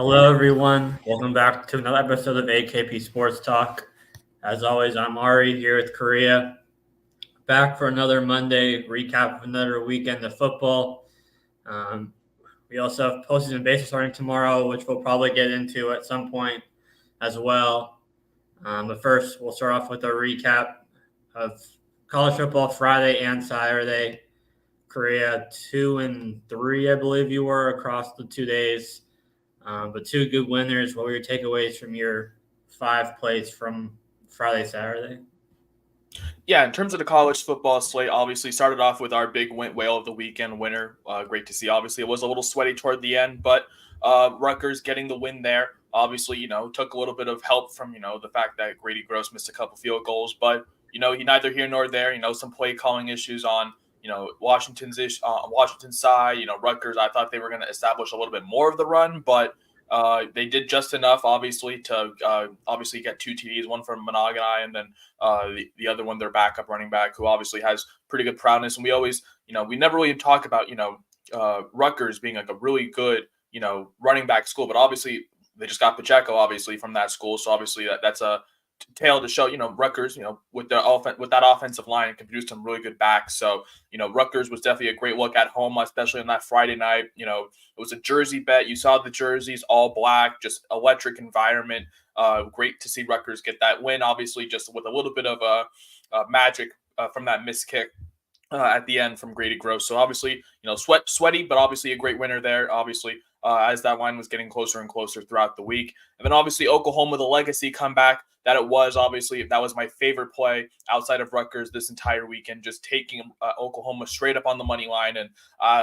Hello, everyone. Welcome back to another episode of AKP Sports Talk. As always, I'm Ari here with Korea. Back for another Monday recap of another weekend of football. Um, we also have postseason baseball starting tomorrow, which we'll probably get into at some point as well. But first, we'll start off with a recap of college football Friday and Saturday. Korea 2-3, I believe you were across the 2 days. But two good winners. What were your takeaways from your five plays from Friday, Saturday? Yeah, in terms of the college football slate, obviously started off with our big whale of the weekend winner. Great to see. Obviously, it was a little sweaty toward the end, but Rutgers getting the win there. Obviously, took a little bit of help from, the fact that Grady Gross missed a couple field goals, but, he neither here nor there. Some play calling issues on, Washington's side. Rutgers, I thought they were going to establish a little bit more of the run, but they did just enough, obviously, to obviously get two TDs, one from Monogany and then the other one, their backup running back, who obviously has pretty good prowess. And we always, we never really talk about, Rutgers being like a really good, running back school. But obviously, they just got Pacheco, obviously, from that school. So obviously, that's a tale to show, Rutgers, with that offensive line can produce some really good backs. So, Rutgers was definitely a great look at home, especially on that Friday night. It was a jersey bet. You saw the jerseys all black, just electric environment. Great to see Rutgers get that win, obviously, just with a little bit of magic from that missed kick at the end from Grady Gross. So obviously, sweaty, but obviously a great winner there, obviously, as that line was getting closer and closer throughout the week. And then obviously Oklahoma, the legacy comeback that it was, obviously, that was my favorite play outside of Rutgers this entire weekend, just taking Oklahoma straight up on the money line. And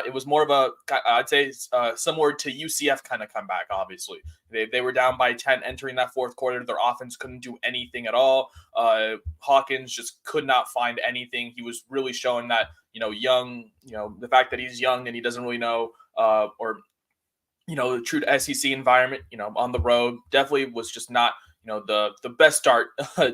it was more of a, I'd say, similar to UCF kind of comeback, obviously. They were down by 10 entering that fourth quarter. Their offense couldn't do anything at all. Hawkins just could not find anything. He was really showing that, young, the fact that he's young and he doesn't really know the true SEC environment, on the road, definitely was just not, the best start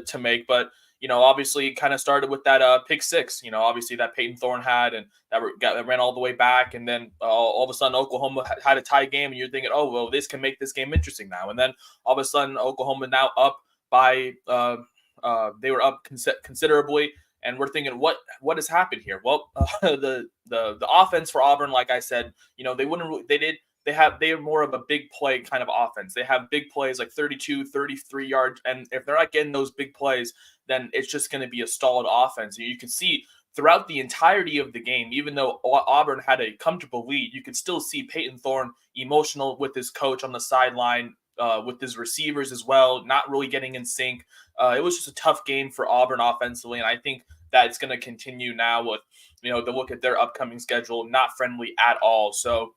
to make. But, obviously kind of started with that pick six, obviously that Peyton Thorne had, and that ran all the way back. And then all of a sudden Oklahoma had a tie game, and you're thinking, oh, well, this can make this game interesting now. And then all of a sudden Oklahoma now up by, they were up considerably. And we're thinking, what has happened here? Well, the offense for Auburn, like I said, they are more of a big play kind of offense. They have big plays like 32, 33 yards. And if they're not getting those big plays, then it's just going to be a stalled offense. And you can see throughout the entirety of the game, even though Auburn had a comfortable lead, you could still see Peyton Thorne emotional with his coach on the sideline, with his receivers as well, not really getting in sync. It was just a tough game for Auburn offensively. And I think that it's going to continue now with, the look at their upcoming schedule, not friendly at all. So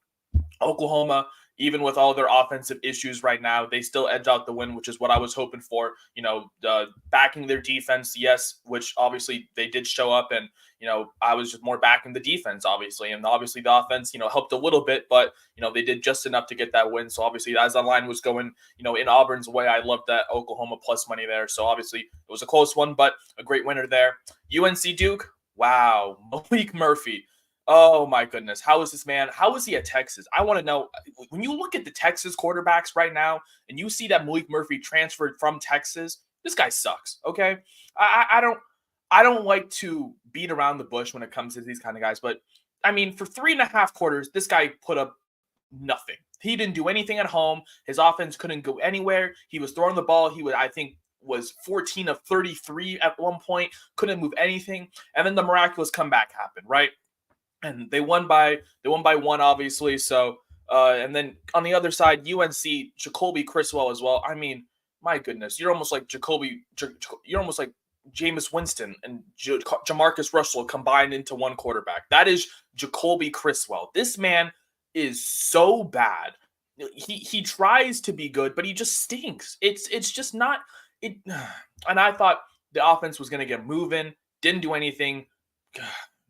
Oklahoma, even with all their offensive issues right now, they still edge out the win, which is what I was hoping for. Backing their defense, yes, which obviously they did show up, and I was just more backing the defense, obviously, and obviously the offense, helped a little bit, but they did just enough to get that win. So obviously, as the line was going, in Auburn's way, I loved that Oklahoma plus money there. So obviously, it was a close one, but a great winner there. UNC Duke, wow, Malik Murphy. Oh, my goodness. How is this man? How is he at Texas? I want to know. When you look at the Texas quarterbacks right now and you see that Malik Murphy transferred from Texas, this guy sucks, okay? I don't like to beat around the bush when it comes to these kind of guys, but, I mean, for 3.5 quarters, this guy put up nothing. He didn't do anything at home. His offense couldn't go anywhere. He was throwing the ball. He was 14 of 33 at one point, couldn't move anything. And then the miraculous comeback happened, right? And they won by one, obviously. So, and then on the other side, UNC, Jacoby Criswell as well. I mean, my goodness, you're almost like you're almost like Jameis Winston and Jamarcus Russell combined into one quarterback. That is Jacoby Criswell. This man is so bad. He tries to be good, but he just stinks. It's just not it. And I thought the offense was going to get moving. Didn't do anything.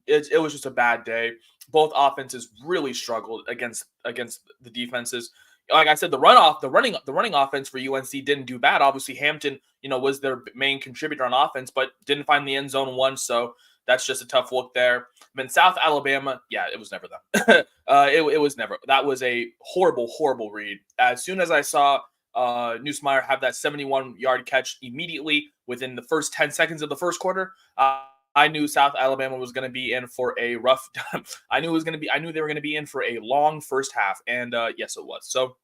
It was just a bad day. Both offenses really struggled against the defenses. Like I said, the running offense for UNC didn't do bad. Obviously, Hampton, was their main contributor on offense, but didn't find the end zone once. So that's just a tough look there. And then South Alabama, yeah, it was never them. It was never. That was a horrible read. As soon as I saw Nussmeier have that 71-yard catch immediately within the first 10 seconds of the first quarter, I knew South Alabama was going to be in for a rough time. I knew they were going to be in for a long first half, and yes, it was. So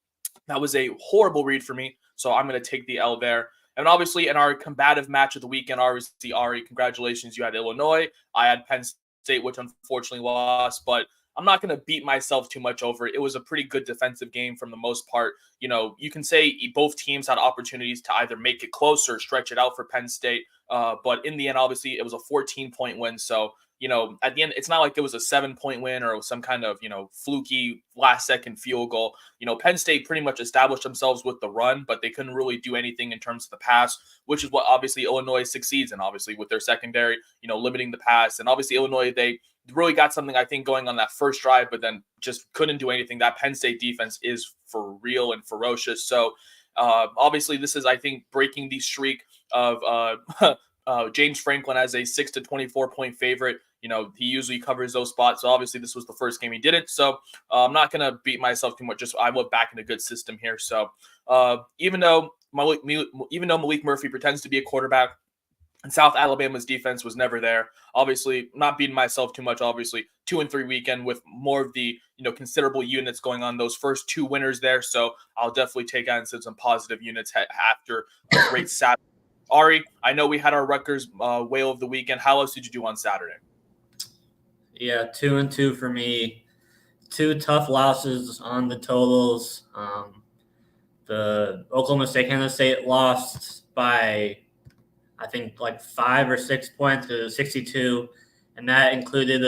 that was a horrible read for me. So I'm going to take the L there. And obviously, in our combative match of the weekend, obviously, Ari, congratulations. You had Illinois. I had Penn State, which unfortunately lost. But I'm not going to beat myself too much over it. It was a pretty good defensive game from the most part. You can say both teams had opportunities to either make it close or stretch it out for Penn State. But in the end, obviously, it was a 14-point win. So, at the end, it's not like it was a 7-point win or some kind of, fluky last-second field goal. Penn State pretty much established themselves with the run, but they couldn't really do anything in terms of the pass, which is what obviously Illinois succeeds in, obviously, with their secondary, limiting the pass. And obviously, Illinois, they really got something, I think, going on that first drive, but then just couldn't do anything. That Penn State defense is for real and ferocious. So, obviously, this is, I think, breaking the streak of James Franklin as a 6 to 24-point favorite. He usually covers those spots. So obviously this was the first game he didn't. So I'm not going to beat myself too much. Just I went back in a good system here. So even though Malik Murphy pretends to be a quarterback, and South Alabama's defense was never there. Obviously, not beating myself too much. Obviously, 2-3 weekend with more of the considerable units going on. Those first two winners there. So I'll definitely take on some positive units after a great Saturday. Ari, I know we had our Rutgers whale of the weekend. How else did you do on Saturday? Yeah, 2-2 for me. Two tough losses on the totals. The Oklahoma State Kansas State lost by, I think, like 5 or 6 points to 62, and that included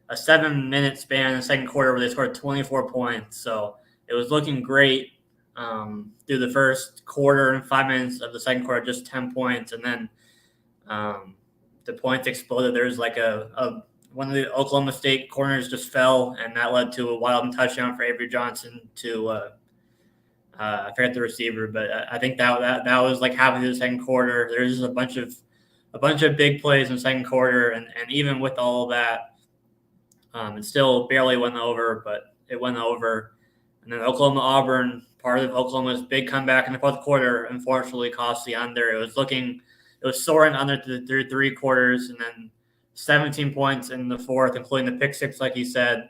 a 7-minute span in the second quarter where they scored 24 points. So it was looking great through the first quarter and 5 minutes of the second quarter, just 10 points, and then the points exploded. There was like one of the Oklahoma State corners just fell, and that led to a wild touchdown for Avery Johnson to I forget the receiver, but I think that was like half of the second quarter. There's a bunch of big plays in the second quarter, and even with all of that, it still barely went over, but it went over. And then Oklahoma-Auburn, part of Oklahoma's big comeback in the fourth quarter, unfortunately cost the under. It was soaring under through 3 quarters, and then 17 points in the fourth, including the pick six, like you said,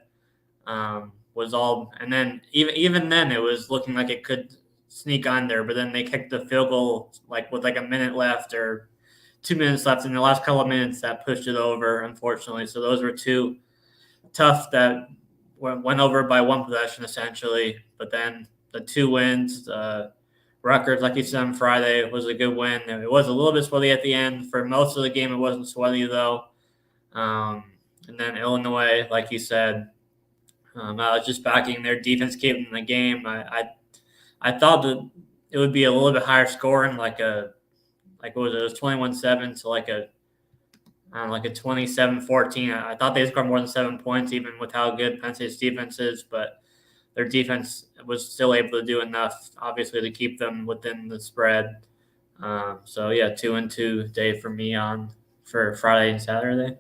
was all. And then even then, it was looking like it could sneak under. But then they kicked the field goal with a minute left or 2 minutes left in the last couple of minutes that pushed it over, unfortunately. So those were two tough that went over by one possession essentially. But then the 2 wins, Rutgers, like you said on Friday, was a good win. It was a little bit sweaty at the end. For most of the game, it wasn't sweaty though. And then Illinois, like you said, I was just backing their defense keeping the game. I thought that it would be a little bit higher scoring, what was it? It was 21-7 to like a 27-14. I thought they'd score more than 7 points, even with how good Penn State's defense is, but their defense was still able to do enough, obviously, to keep them within the spread. So yeah, 2-2 day for me for Friday and Saturday.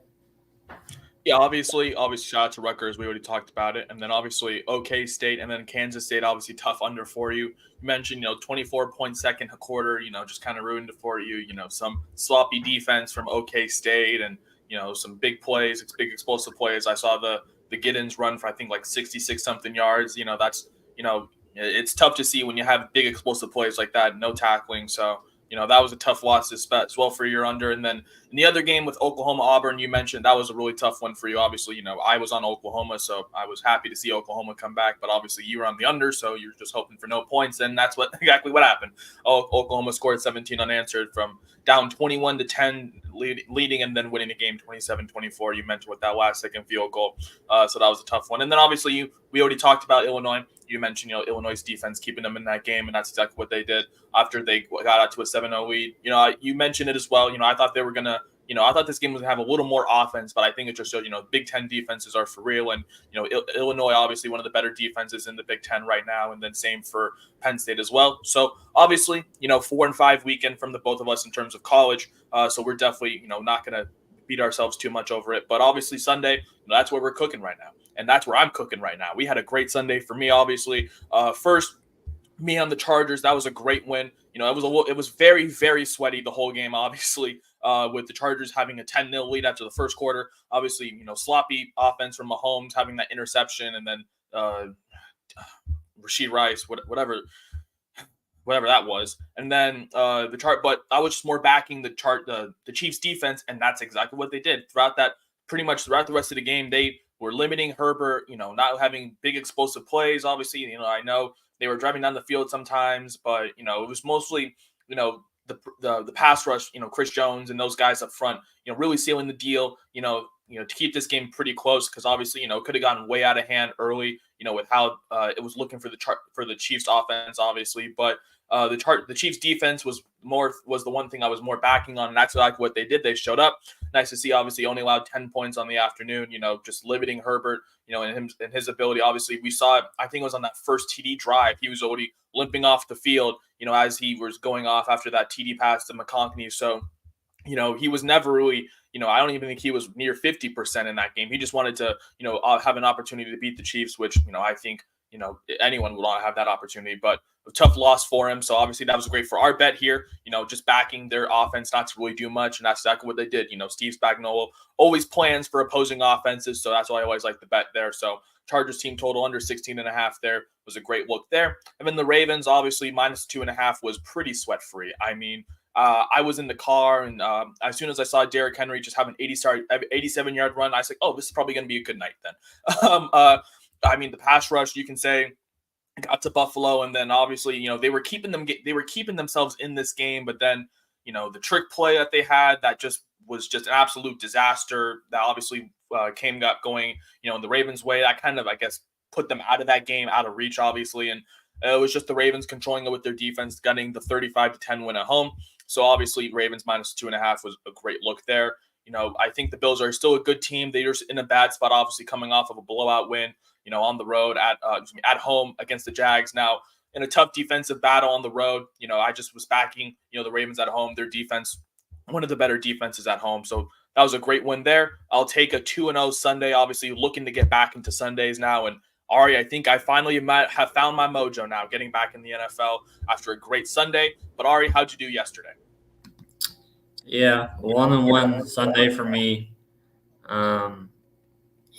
Yeah, obviously shout out to Rutgers. We already talked about it. And then obviously OK State and then Kansas State, obviously tough under for you. You mentioned, 24-point second quarter, just kind of ruined it for you. Some sloppy defense from OK State and, some big plays, big explosive plays. I saw the Giddens run for, I think, like 66-something yards. That's, it's tough to see when you have big explosive plays like that, no tackling. So, that was a tough loss as well for your under. And then in the other game with Oklahoma-Auburn, you mentioned that was a really tough one for you. Obviously, I was on Oklahoma, so I was happy to see Oklahoma come back. But obviously, you were on the under, so you're just hoping for no points. And that's exactly what happened. Oklahoma scored 17 unanswered from down 21-10 leading and then winning the game 27-24. You mentioned with that last-second field goal. So that was a tough one. And then obviously, we already talked about Illinois. You mentioned, Illinois' defense keeping them in that game, and that's exactly what they did after they got out to a 7-0 lead. You mentioned it as well. I thought they were going to, I thought this game was going to have a little more offense, but I think it just showed, Big Ten defenses are for real. And, Illinois, obviously one of the better defenses in the Big Ten right now, and then same for Penn State as well. So obviously, 4-5 weekend from the both of us in terms of college. So we're definitely, not going to beat ourselves too much over it. But obviously Sunday, that's where we're cooking right now. And that's where I'm cooking right now. We had a great Sunday for me, obviously. First, me on the Chargers, that was a great win. It was very, very sweaty the whole game, obviously, with the Chargers having a 10-0 lead after the first quarter. Obviously, sloppy offense from Mahomes having that interception, and then Rashid Rice, whatever that was. And then but I was just more backing the Chiefs defense, and that's exactly what they did throughout the rest of the game. They were limiting Herbert, not having big explosive plays. Obviously, I know they were driving down the field sometimes, but it was mostly, the pass rush, Chris Jones and those guys up front, really sealing the deal, to keep this game pretty close, because obviously, it could have gotten way out of hand early, with how it was looking for the Chiefs offense, obviously. But the Chiefs defense was the one thing I was more backing on, and that's exactly what they did. They showed up. Nice to see. Obviously, only allowed 10 points on the afternoon. Just limiting Herbert. And his ability. Obviously, we saw it. I think it was on that first TD drive. He was already limping off the field. As he was going off after that TD pass to McConkey. So, he was never really. I don't even think he was near 50% in that game. He just wanted to, have an opportunity to beat the Chiefs, which, I think, anyone would want to have that opportunity, but a tough loss for him. So obviously that was great for our bet here, just backing their offense not to really do much. And that's exactly what they did. Steve Spagnuolo always plans for opposing offenses. So that's why I always like the bet there. So Chargers team total under 16.5 there was a great look there. And then the Ravens, obviously -2.5 was pretty sweat free. I mean, I was in the car, and as soon as I saw Derrick Henry just have an 87-yard run, I was like, oh, this is probably going to be a good night then. I mean, the pass rush, you can say, got to Buffalo, and then obviously, they were keeping themselves in this game, but then, the trick play that they had that was just an absolute disaster that obviously got going, in the Ravens' way. That kind of, I guess, put them out of that game, out of reach, obviously, and it was just the Ravens controlling it with their defense, getting the 35-10 win at home. So obviously, Ravens -2.5 was a great look there. I think the Bills are still a good team. They're just in a bad spot, obviously coming off of a blowout win, on the road at home against the Jags. Now, in a tough defensive battle on the road, I just was backing, the Ravens at home. Their defense, one of the better defenses at home. So that was a great win there. I'll take a 2-0 Sunday, obviously looking to get back into Sundays now. And Ari, I think I finally have found my mojo now, getting back in the NFL after a great Sunday. But Ari, how'd you do yesterday? Yeah, 1-1 Sunday for me. I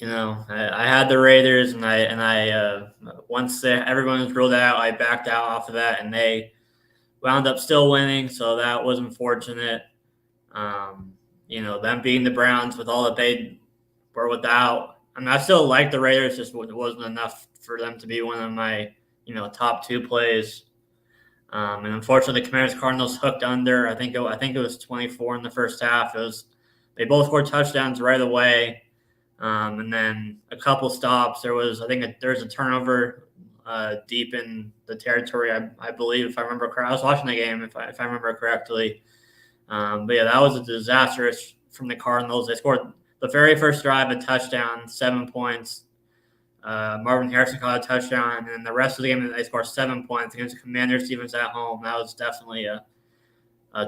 had the Raiders, and I once everyone was ruled out, I backed out off of that, and they wound up still winning, so that was unfortunate. Them beating the Browns with all that they were without. I mean, I still like the Raiders, just it wasn't enough for them to be one of my, top two plays. And unfortunately, the Commanders-Cardinals hooked under. I think it was 24 in the first half. They both scored touchdowns right away, and then a couple stops. There was a turnover deep in the territory. I believe, if I remember correctly. I was watching the game, if I remember correctly. But yeah, that was a disastrous from the Cardinals. They scored the very first drive, a touchdown, 7 points. Marvin Harrison caught a touchdown, and then the rest of the game they scored 7 points against the Commanders defense at home. That was definitely a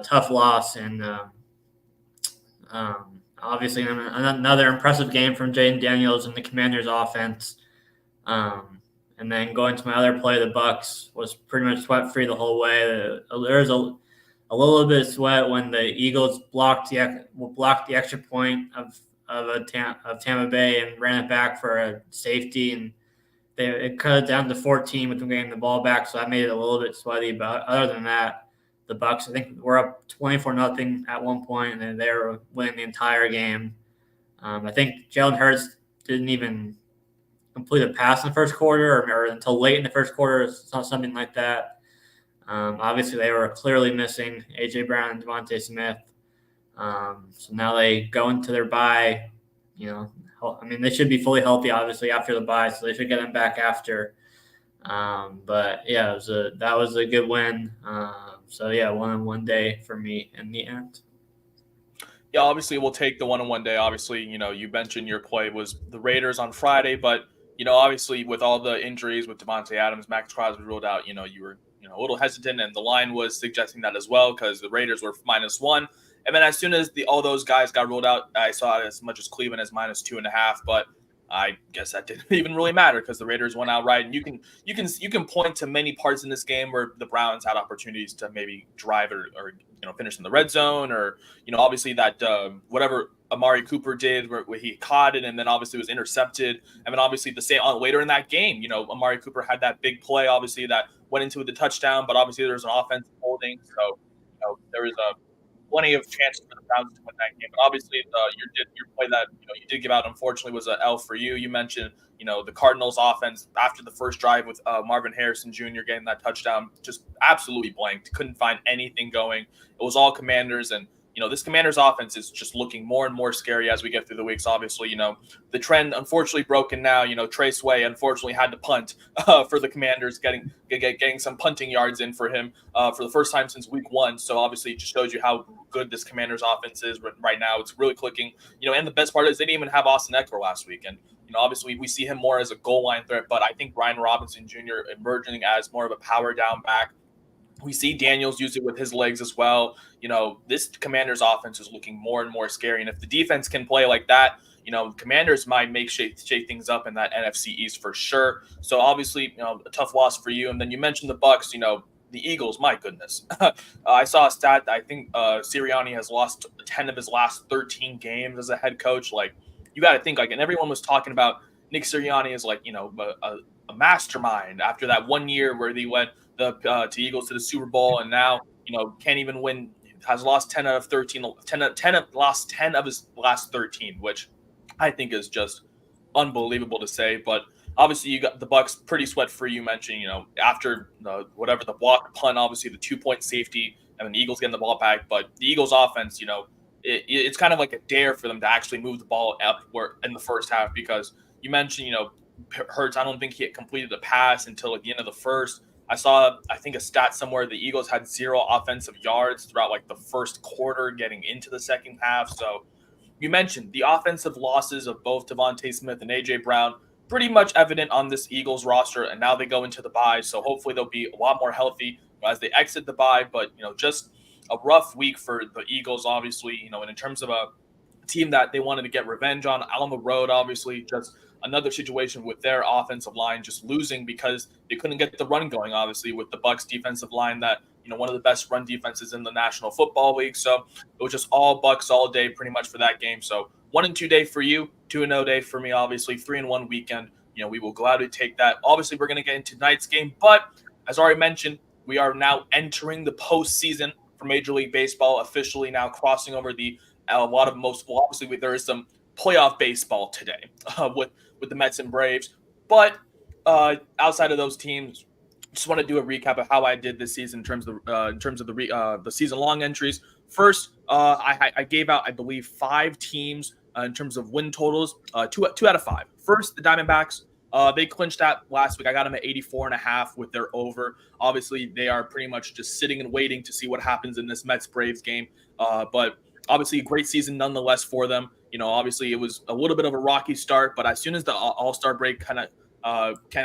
tough loss, and obviously another impressive game from Jaden Daniels and the Commanders offense. And then going to my other play, the Bucs was pretty much sweat free the whole way. There was a little bit of sweat when the Eagles blocked the extra point of Tampa Bay and ran it back for a safety, and it cut it down to 14 with them getting the ball back, so that made it a little bit sweaty. But other than that, the Bucs, I think, were up 24-0 at one point, and then they were winning the entire game. I think Jalen Hurts didn't even complete a pass in the first quarter or until late in the first quarter, something like that. Obviously, they were clearly missing A.J. Brown and Devontae Smith. So now they go into their bye. They should be fully healthy, obviously, after the bye, so they should get them back after. But yeah, that was a good win. So yeah, 1-1 day for me in the end. Yeah, obviously we'll take the 1-1 day. Obviously, you mentioned your play was the Raiders on Friday, but obviously with all the injuries with Devontae Adams, Max Crosby ruled out, you were a little hesitant, and the line was suggesting that as well because the Raiders were -1. And then as soon as all those guys got ruled out, I saw it as much as Cleveland as -2.5, but I guess that didn't even really matter because the Raiders went outright. And you can point to many parts in this game where the Browns had opportunities to maybe drive or finish in the red zone, or obviously that whatever Amari Cooper did where he caught it and then obviously was intercepted. And then obviously the same later in that game, Amari Cooper had that big play obviously that went into the touchdown, but obviously there was an offensive holding, so there was a plenty of chances for the Browns to win that game. But obviously, your play that you did give out, unfortunately, was an L for you. You mentioned the Cardinals' offense after the first drive with Marvin Harrison Jr. getting that touchdown, just absolutely blanked. Couldn't find anything going. It was all Commanders, and this Commanders' offense is just looking more and more scary as we get through the weeks. Obviously, the trend unfortunately broken now. Trey Sway unfortunately had to punt for the Commanders, getting some punting yards in for him for the first time since week 1. So obviously, it just shows you how good this Commanders' offense is right now. It's really clicking. And the best part is they didn't even have Austin Eckler last week, and obviously we see him more as a goal line threat. But I think Brian Robinson Jr. emerging as more of a power down back. We see Daniels use it with his legs as well. This Commanders offense is looking more and more scary. And if the defense can play like that, Commanders might shake things up in that NFC East for sure. So obviously, a tough loss for you. And then you mentioned the Bucs, the Eagles, my goodness. I saw a stat that I think Sirianni has lost 10 of his last 13 games as a head coach. Like, you got to think, and everyone was talking about Nick Sirianni as a mastermind after that 1 year where they went to Eagles to the Super Bowl, and now can't even win. Has lost 10 out of 13. Lost 10 of his last 13, which I think is just unbelievable to say. But obviously, you got the Bucs pretty sweat free. You mentioned after whatever the block punt, obviously the 2-point safety, and then the Eagles getting the ball back. But the Eagles offense, it's kind of like a dare for them to actually move the ball up in the first half, because you mentioned Hurts. I don't think he had completed a pass until at the end of the first. I saw, I think, a stat somewhere the Eagles had 0 offensive yards throughout the first quarter getting into the second half. So you mentioned the offensive losses of both Devontae Smith and A.J. Brown, pretty much evident on this Eagles roster, and now they go into the bye. So hopefully they'll be a lot more healthy as they exit the bye. But, just a rough week for the Eagles, obviously, and in terms of a team that they wanted to get revenge on the road, obviously, just another situation with their offensive line just losing because they couldn't get the run going, obviously, with the Bucs defensive line that, one of the best run defenses in the National Football League. So it was just all Bucs all day pretty much for that game. So 1-2 day for you, 2-0 day for me, obviously, 3-1 weekend. We will gladly take that. Obviously, we're going to get into tonight's game, but as already mentioned, we are now entering the postseason for Major League Baseball, officially now crossing over obviously there is some playoff baseball today with the Mets and Braves, but outside of those teams, just want to do a recap of how I did this season in terms of the season long entries. First, I gave out, I believe, 5 teams in terms of win totals, 2 out of 5. First, the Diamondbacks. They clinched that last week. I got them at 84.5 with their over. Obviously, they are pretty much just sitting and waiting to see what happens in this Mets-Braves game. But obviously, a great season nonetheless for them. Obviously, it was a little bit of a rocky start, but as soon as the All-Star break kind of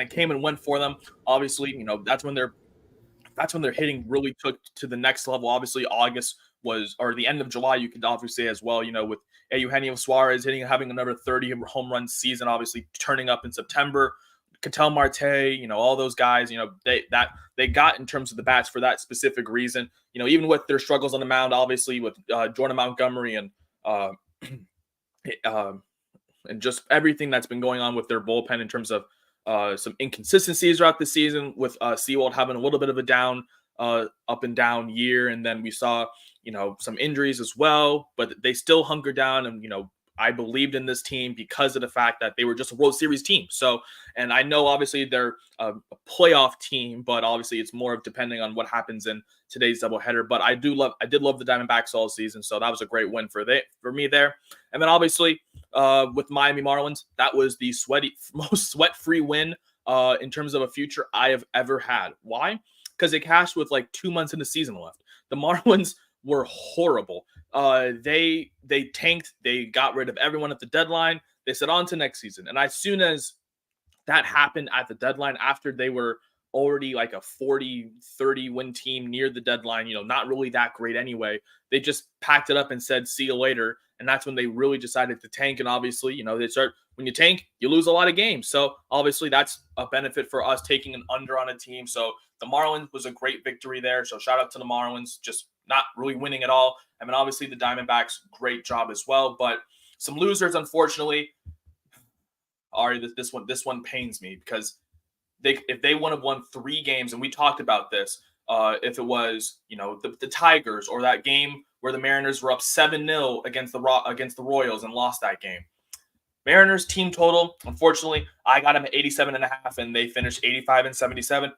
came and went for them, obviously, that's when they're hitting really took to the next level. Obviously, August or the end of July, you could obviously say as well, with Eugenio Suarez having another 30 home run season, obviously turning up in September. Ketel Marte, all those guys, they got in terms of the bats for that specific reason. Even with their struggles on the mound, obviously with Jordan Montgomery and just everything that's been going on with their bullpen in terms of some inconsistencies throughout the season, with Seawald having a little bit of a up and down year, and then we saw some injuries as well, but they still hunkered down, and I believed in this team because of the fact that they were just a World Series team. So, and I know obviously they're a playoff team, but obviously it's more of depending on what happens in today's doubleheader. But I did love the Diamondbacks all season, so that was a great win for me there. And then obviously with Miami Marlins, that was the most sweat-free win in terms of a future I have ever had. Why? Because it cashed with 2 months in the season left. The Marlins were horrible. They tanked. They got rid of everyone at the deadline. They said on to next season. And as soon as that happened at the deadline, after they were already like a 40-30 win team near the deadline, not really that great anyway. They just packed it up and said, see you later. And that's when they really decided to tank. And obviously, when you tank, you lose a lot of games. So obviously that's a benefit for us taking an under on a team. So the Marlins was a great victory there. So shout out to the Marlins, just not really winning at all. I mean, obviously the Diamondbacks, great job as well. But some losers, unfortunately. Ari, this one pains me because if they would have won 3 games, and we talked about this, if it was the Tigers or that game where the Mariners were up 7-0 against the Royals and lost that game. Mariners team total, unfortunately, I got them at 87.5, and they finished 85-77.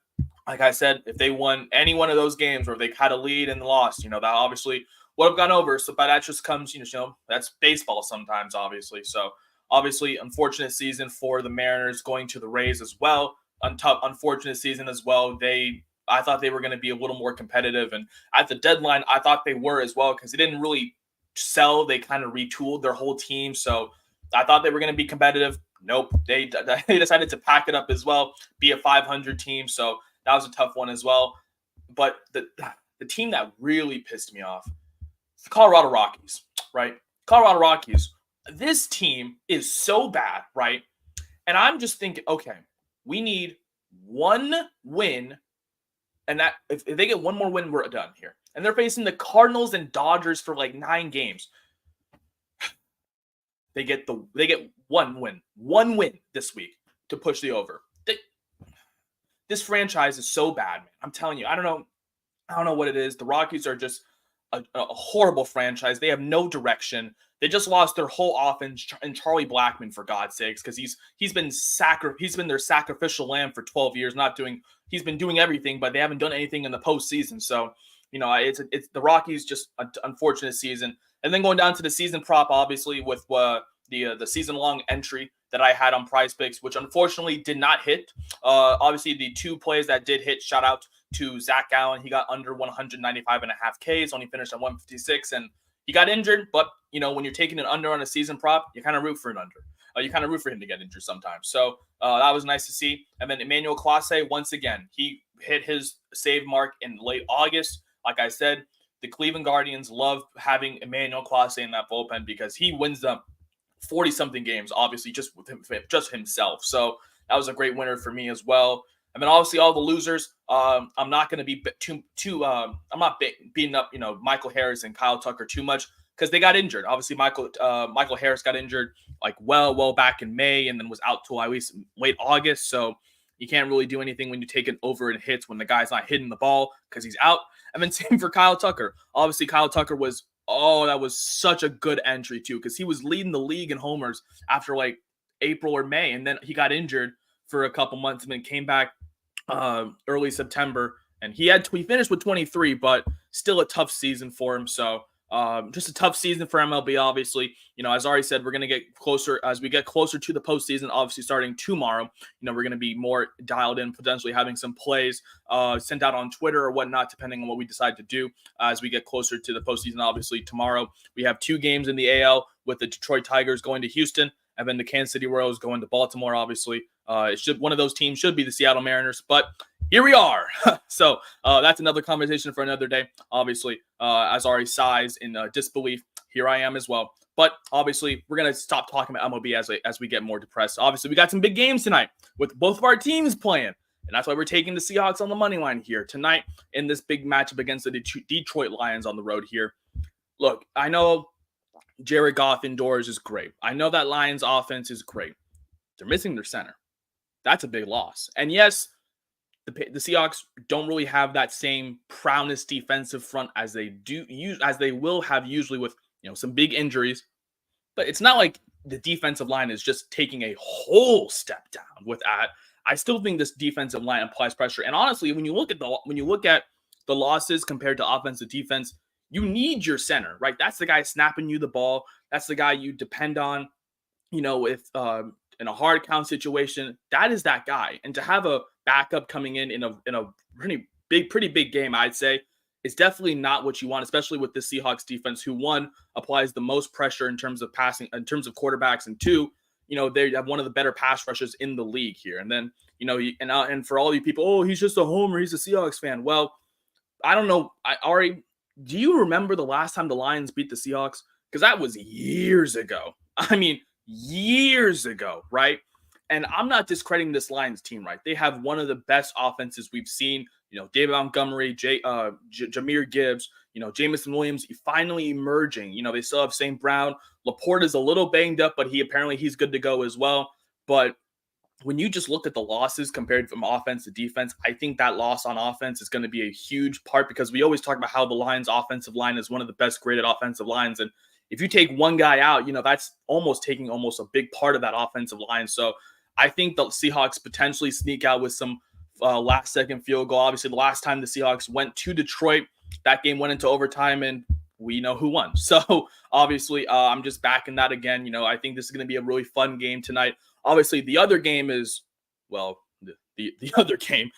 Like I said, if they won any one of those games where they had a lead and lost, that obviously would have gone over. So, but that just comes, that's baseball sometimes, obviously. So, obviously, unfortunate season for the Mariners, going to the Rays as well. Unfortunate season as well. I thought they were going to be a little more competitive, and at the deadline, I thought they were as well because they didn't really sell. They kind of retooled their whole team, so I thought they were going to be competitive. Nope, they decided to pack it up as well, be a 500 team. So that was a tough one as well. But the team that really pissed me off, the Colorado Rockies, right? Colorado Rockies. This team is so bad, right? And I'm just thinking, okay, we need one win. And that if they get one more win, we're done here. And they're facing the Cardinals and Dodgers for like 9 games. They get one win this week to push the over. This franchise is so bad, man. I'm telling you, I don't know what it is. The Rockies are just a horrible franchise. They have no direction. They just lost their whole offense and Charlie Blackmon, for God's sakes, because he's been their sacrificial lamb for 12 years. He's been doing everything, but they haven't done anything in the postseason. So it's the Rockies, just an unfortunate season. And then going down to the season prop, obviously with the season long entry that I had on Prize Picks, which unfortunately did not hit. Obviously the 2 plays that did hit, shout out to Zach Allen. He got under 195.5 Ks, only finished at 156, and he got injured. But when you're taking an under on a season prop, you kind of root for an under. You kind of root for him to get injured sometimes. So that was nice to see. And then Emmanuel Clase, once again, he hit his save mark in late August. Like I said, the Cleveland Guardians love having Emmanuel Clase in that bullpen because he wins them 40-something games, obviously, just himself. So that was a great winner for me as well. I mean, obviously, all the losers. I'm not going to be I'm not beating up, Michael Harris and Kyle Tucker too much because they got injured. Obviously, Michael Harris got injured like well back in May and then was out till at least late August. So you can't really do anything when you take an over and hits when the guy's not hitting the ball because he's out. And then same for Kyle Tucker. Obviously, Kyle Tucker that was such a good entry too because he was leading the league in homers after like April or May, and then he got injured for a couple months and then came back early September, and he finished with 23, but still a tough season for him. So just a tough season for MLB, obviously. As Ari said, we're going to get closer as we get closer to the postseason, obviously starting tomorrow. We're going to be more dialed in, potentially having some plays sent out on Twitter or whatnot, depending on what we decide to do as we get closer to the postseason. Obviously, tomorrow we have 2 games in the AL with the Detroit Tigers going to Houston and then the Kansas City Royals going to Baltimore, obviously. One of those teams should be the Seattle Mariners, but here we are. So that's another conversation for another day. Obviously, as Ari sighs in disbelief, here I am as well. But obviously, we're going to stop talking about MLB as we get more depressed. Obviously, we got some big games tonight with both of our teams playing. And that's why we're taking the Seahawks on the money line here tonight in this big matchup against the Detroit Lions on the road here. Look, I know Jared Goff indoors is great. I know that Lions offense is great. They're missing their center. That's a big loss. And yes, the Seahawks don't really have that same prowess defensive front as they will have usually with some big injuries. But it's not like the defensive line is just taking a whole step down with that. I still think this defensive line applies pressure. And honestly, when you look at the losses compared to offensive defense, you need your center, right? That's the guy snapping you the ball. That's the guy you depend on, if in a hard count situation. That is that guy. And to have a backup coming in a pretty big game, I'd say, is definitely not what you want, especially with the Seahawks defense, who 1 applies the most pressure in terms of passing, in terms of quarterbacks, and 2, they have one of the better pass rushers in the league here. And then, And for all you people, oh, he's just a homer, he's a Seahawks fan. Well, I don't know. Ari, do you remember the last time the Lions beat the Seahawks? Because that was years ago. I mean, years ago, right? And I'm not discrediting this Lions team, right? They have one of the best offenses we've seen. David Montgomery, Jahmyr Gibbs, Jamison Williams finally emerging. They still have St. Brown. Laporte is a little banged up, but he's good to go as well. But when you just look at the losses compared from offense to defense, I think that loss on offense is going to be a huge part, because we always talk about how the Lions offensive line is one of the best graded offensive lines. And if you take one guy out, that's taking a big part of that offensive line. So I think the Seahawks potentially sneak out with some last second field goal. Obviously, the last time the Seahawks went to Detroit, that game went into overtime and we know who won. So obviously, I'm just backing that again. I think this is going to be a really fun game tonight. Obviously, the other game is, the other game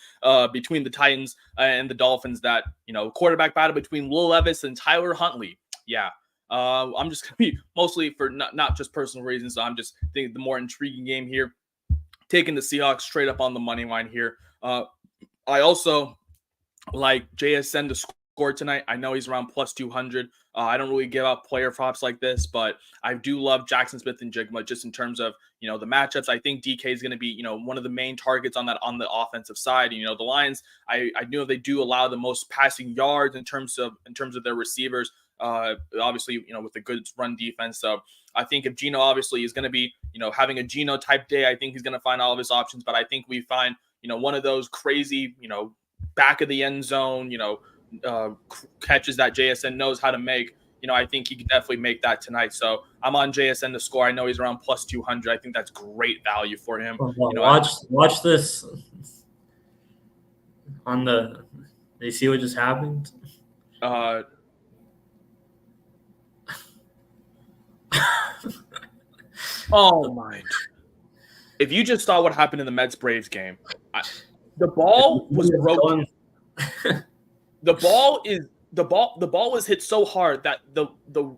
between the Titans and the Dolphins, that, quarterback battle between Will Levis and Tyler Huntley. Yeah. I'm just going to be mostly for not just personal reasons. So I'm just thinking the more intriguing game here, taking the Seahawks straight up on the money line here. I also like JSN to score tonight. I know he's around plus 200. I don't really give out player props like this, but I do love Jackson Smith and Jigma just in terms of, the matchups. I think DK is going to be, one of the main targets on the offensive side. The Lions, I know they do allow the most passing yards in terms of their receivers. Obviously, with a good run defense. So I think if Geno obviously is going to be, having a Geno type day, I think he's going to find all of his options. But I think we find, one of those crazy, back of the end zone, catches that JSN knows how to make. I think he can definitely make that tonight. So I'm on JSN to score. I know he's around plus 200. I think that's great value for him. Watch this on the. Do you see what just happened? Oh my! If you just saw what happened in the Mets-Braves game, the ball was broken. The ball was hit so hard that the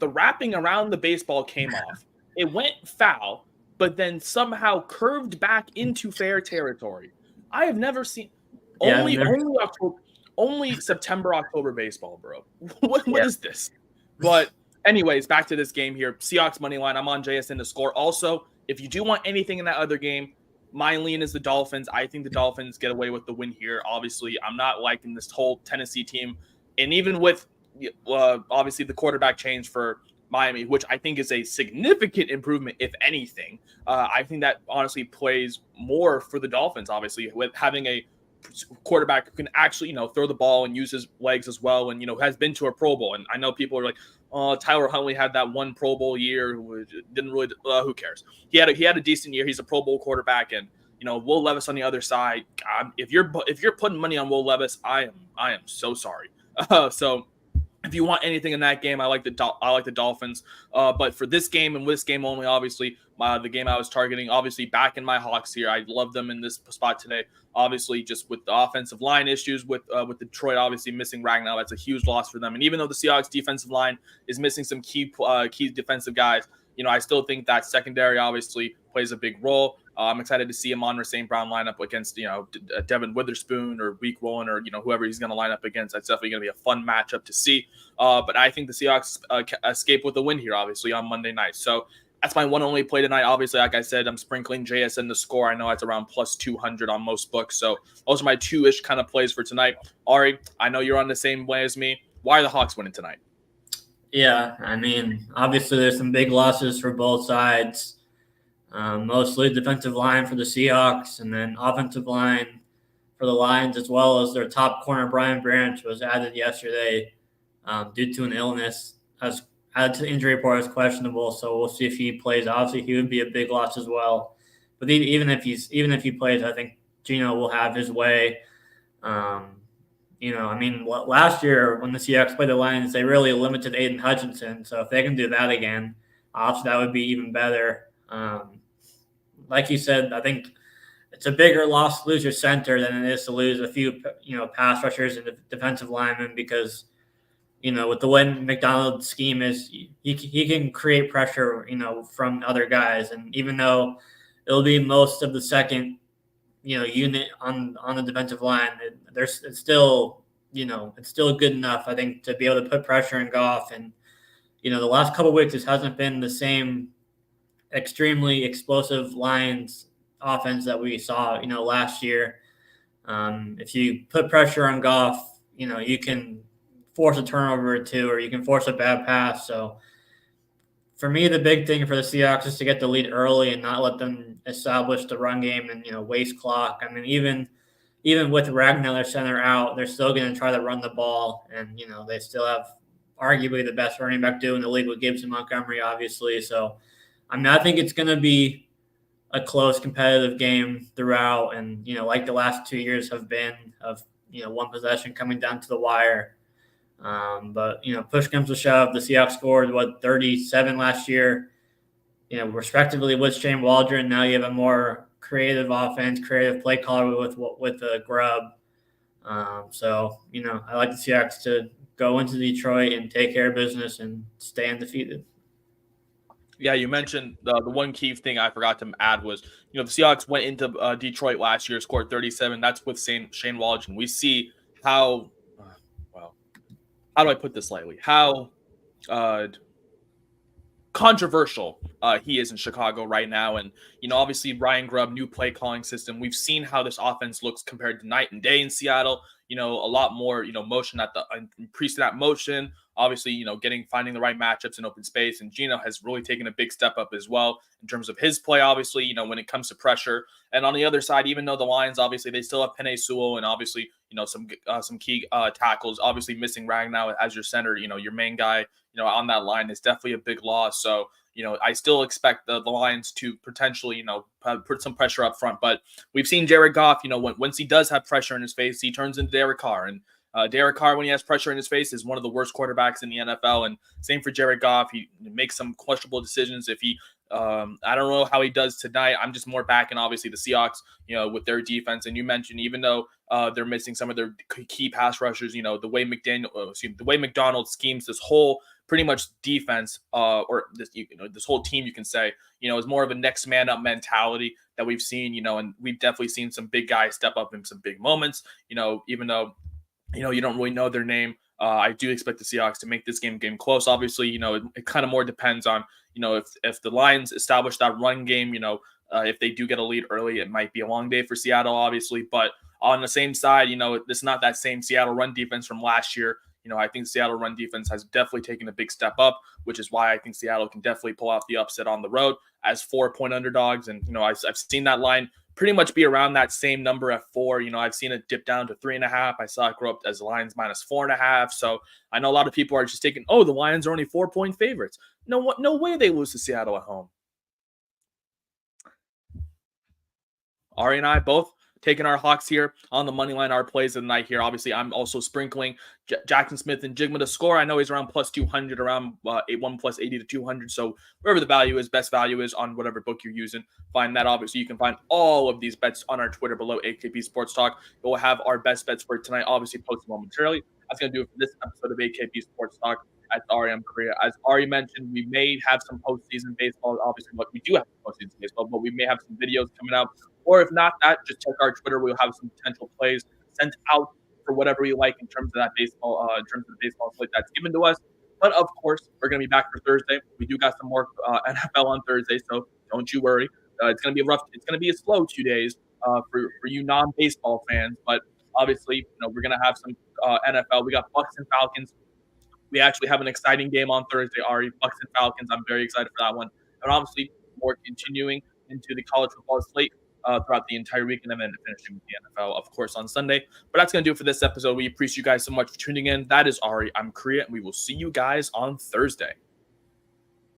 wrapping around the baseball came off. It went foul, but then somehow curved back into fair territory. I have never seen only September, October baseball, bro. What is this? But anyways, back to this game here. Seahawks money line. I'm on JSN to score. Also, if you do want anything in that other game, my lean is the Dolphins. I think the Dolphins get away with the win here. Obviously, I'm not liking this whole Tennessee team. And even with obviously the quarterback change for Miami, which I think is a significant improvement, if anything, I think that honestly plays more for the Dolphins, obviously, with having a quarterback who can actually, throw the ball and use his legs as well, and, has been to a Pro Bowl. And I know people are like, oh, Tyler Huntley had that one Pro Bowl year. Didn't really, who cares? He had a decent year. He's a Pro Bowl quarterback, and Will Levis on the other side. God, if you're putting money on Will Levis, I am so sorry. So if you want anything in that game, I like the Dolphins. But for this game and this game only, obviously, the game I was targeting, obviously back in my Hawks here. I love them in this spot today. Obviously, just with the offensive line issues with Detroit, obviously missing Ragnow, that's a huge loss for them. And even though the Seahawks defensive line is missing some key defensive guys, I still think that secondary obviously plays a big role. I'm excited to see Amon-Ra St. Brown line up against, Devin Witherspoon or Week 1 or, whoever he's going to line up against. That's definitely going to be a fun matchup to see. But I think the Seahawks escape with a win here, obviously, on Monday night. So that's my one only play tonight. Obviously, like I said, I'm sprinkling JSN to score. I know it's around plus 200 on most books. So those are my two-ish kind of plays for tonight. Ari, I know you're on the same way as me. Why are the Hawks winning tonight? Yeah, I mean, obviously there's some big losses for both sides. Mostly defensive line for the Seahawks, and then offensive line for the Lions, as well as their top corner, Brian Branch, was added yesterday due to an illness. Has added to the injury report as questionable, so we'll see if he plays. Obviously, he would be a big loss as well. But even if he plays, I think Geno will have his way. Last year when the Seahawks played the Lions, they really limited Aiden Hutchinson. So if they can do that again, obviously that would be even better. Like you said, I think it's a bigger loss to lose your center than it is to lose a few, pass rushers and defensive linemen, because, with the way McDonald's scheme is, he can create pressure, from other guys. And even though it'll be most of the second unit on the defensive line. It's still good enough, I think, to be able to put pressure on Goff. And the last couple of weeks, this hasn't been the same extremely explosive Lions offense that we saw last year. If you put pressure on Goff, you can force a turnover or two, or you can force a bad pass. So for me, the big thing for the Seahawks is to get the lead early and not let them establish the run game and waste clock. I mean, even with Ragnar, their center, out, they're still going to try to run the ball, and they still have arguably the best running back duo in the league with Gibbs and Montgomery, obviously. So, I mean, I think it's going to be a close, competitive game throughout, and like the last 2 years have been, of one possession coming down to the wire. But push comes to shove, the Seahawks scored 37 last year, respectively with Shane Waldron. Now you have a more creative offense, creative play caller with Grubb. So I like the Seahawks to go into Detroit and take care of business and stay undefeated. Yeah, you mentioned the one key thing I forgot to add was, the Seahawks went into Detroit last year, scored 37. That's with Shane Waldron. We see how, how do I put this lightly? How controversial he is in Chicago right now. And, obviously Ryan Grubb, new play calling system. We've seen how this offense looks compared to night and day in Seattle. A lot more, motion at the pre-snap motion. Obviously, finding the right matchups in open space. And Geno has really taken a big step up as well in terms of his play, obviously, when it comes to pressure. And on the other side, even though the Lions, obviously, they still have Penei Sewell and obviously, some key tackles, obviously missing Ragnar as your center, your main guy, on that line is definitely a big loss. So, I still expect the Lions to potentially, put some pressure up front. But we've seen Jared Goff, once he does have pressure in his face, he turns into Derek Carr. And Derek Carr, when he has pressure in his face, is one of the worst quarterbacks in the NFL. And same for Jared Goff. He makes some questionable decisions. If he, I don't know how he does tonight. I'm just more backing, obviously, the Seahawks, with their defense. And you mentioned, even though they're missing some of their key pass rushers, the way McDonald schemes this whole pretty much defense, or this whole team, you can say, is more of a next man up mentality that we've seen, and we've definitely seen some big guys step up in some big moments, even though, you don't really know their name. I do expect the Seahawks to make this game close. Obviously, it kind of more depends on, if the Lions establish that run game, if they do get a lead early, it might be a long day for Seattle, obviously. But on the same side, it's not that same Seattle run defense from last year. I think Seattle run defense has definitely taken a big step up, which is why I think Seattle can definitely pull out the upset on the road as 4-point underdogs. And, I've seen that line pretty much be around that same number at 4. I've seen it dip down to 3.5. I saw it grow up as the Lions minus 4.5. So I know a lot of people are just taking, the Lions are only 4-point favorites. No way they lose to Seattle at home. Ari and I both taking our Hawks here on the money line, our plays of the night here. Obviously, I'm also sprinkling Jackson Smith and Jigma to score. I know he's around plus 200, around 1 plus 80 to 200. So wherever the value is, best value is on whatever book you're using. Find that. Obviously, you can find all of these bets on our Twitter below, AKP Sports Talk. We'll have our best bets for tonight, obviously posted momentarily. That's going to do it for this episode of AKP Sports Talk. At Ari, I'm Korea. As Ari mentioned, we may have some postseason baseball. Obviously, we do have postseason baseball, but we may have some videos coming out. Or if not that, just check our Twitter. We'll have some potential plays sent out for whatever you like in terms of that baseball, in terms of the baseball slate that's given to us. But of course, we're going to be back for Thursday. We do got some more NFL on Thursday, so don't you worry. It's going to be rough. It's going to be a slow 2 days for you non-baseball fans. But obviously, we're going to have some NFL. We got Bucks and Falcons. We actually have an exciting game on Thursday, Ari. Bucks and Falcons. I'm very excited for that one. And obviously, more continuing into the college football slate throughout the entire week, and then finishing with the NFL, of course, on Sunday. But that's going to do it for this episode. We appreciate you guys so much for tuning in. That is Ari. I'm Korea, and we will see you guys on Thursday.